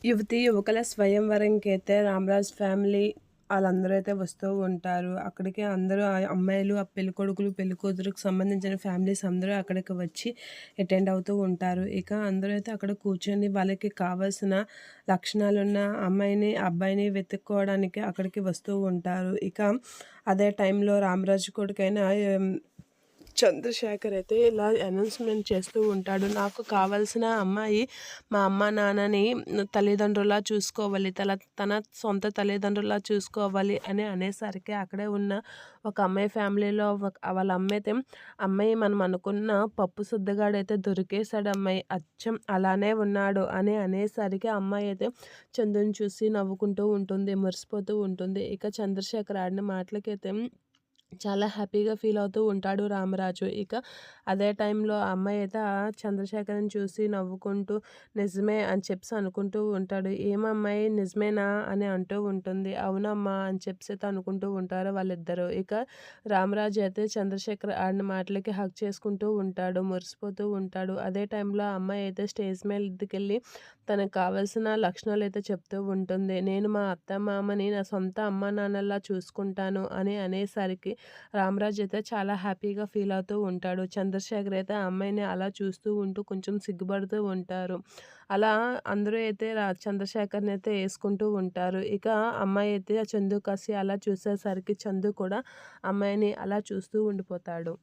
యువతీ యువకుల స్వయంవరంకైతే రామరాజ్ ఫ్యామిలీ ఆళ్ళందరూ అయితే వస్తూ ఉంటారు. అక్కడికి అందరూ అమ్మాయిలు, ఆ పెళ్ళికొడుకులు, పెళ్ళికూతురుకి సంబంధించిన ఫ్యామిలీస్ అందరూ అక్కడికి వచ్చి అటెండ్ అవుతూ ఉంటారు. ఇక అందరూ అయితే అక్కడ కూర్చొని వాళ్ళకి కావాల్సిన లక్షణాలున్న అమ్మాయిని, అబ్బాయిని వెతుక్కోవడానికి అక్కడికి వస్తూ ఉంటారు. ఇక అదే టైంలో రామరాజు కొడుకైన చంద్రశేఖర్ అయితే ఇలా అనౌన్స్‌మెంట్ చేస్తూ ఉంటాడు. నాకు కావాల్సిన అమ్మాయి మా అమ్మ, నాన్నని తల్లిదండ్రుల్లా చూసుకోవాలి. తన సొంత తల్లిదండ్రుల్లా చూసుకోవాలి అని అనేసరికి అక్కడే ఉన్న ఒక అమ్మాయి ఫ్యామిలీలో వాళ్ళ అమ్మైతే, "అమ్మాయి మనం అనుకున్న పప్పు సుద్దగాడైతే దొరికేసాడు అమ్మాయి. అచ్చం అలానే ఉన్నాడు" అని అనేసరికి ఆ అమ్మాయి అయితే చందుని చూసి నవ్వుకుంటూ ఉంటుంది. మురిసిపోతూ ఉంటుంది. ఇక చంద్రశేఖర్ ఆడిన మాటలకైతే చాలా హ్యాపీగా ఫీల్ అవుతూ ఉంటాడు రామరాజు. ఇక అదే టైంలో ఆ అమ్మాయి అయితే ఆ చంద్రశేఖర్‌ని చూసి నవ్వుకుంటూ నిజమే అని చెప్పేసి అనుకుంటూ ఉంటాడు. "ఏమమ్మాయి నిజమేనా?" అని అంటూ ఉంటుంది. "అవునమ్మా" అని చెప్పేసి అయితే అనుకుంటూ ఉంటారు వాళ్ళిద్దరూ. ఇక రామరాజు అయితే చంద్రశేఖర్ ఆడిన మాటలకి హగ్ చేసుకుంటూ ఉంటాడు. మురిసిపోతూ ఉంటాడు. అదే టైంలో ఆ అమ్మాయి అయితే స్టేజ్ మీదకెళ్ళి తనకు కావాల్సిన లక్షణాలైతే చెప్తూ ఉంటుంది. "నేను మా అత్తమామని నా సొంత అమ్మా నాన్నలా చూసుకుంటాను" అని అనేసరికి రామరాజు అయితే చాలా హ్యాపీగా ఫీల్ అవుతూ ఉంటాడు. చంద్రశేఖర్ అయితే ఆ అమ్మాయిని అలా చూస్తూ ఉంటూ కొంచెం సిగ్గుపడుతూ ఉంటారు. అలా అందరూ అయితే చంద్రశేఖర్‌ని అయితే యేసుకుంటూ ఉంటారు. ఇక అమ్మాయి అయితే చందు కసి అలా చూసేసరికి చందు కూడా అమ్మాయిని అలా చూస్తూ ఉండిపోతాడు.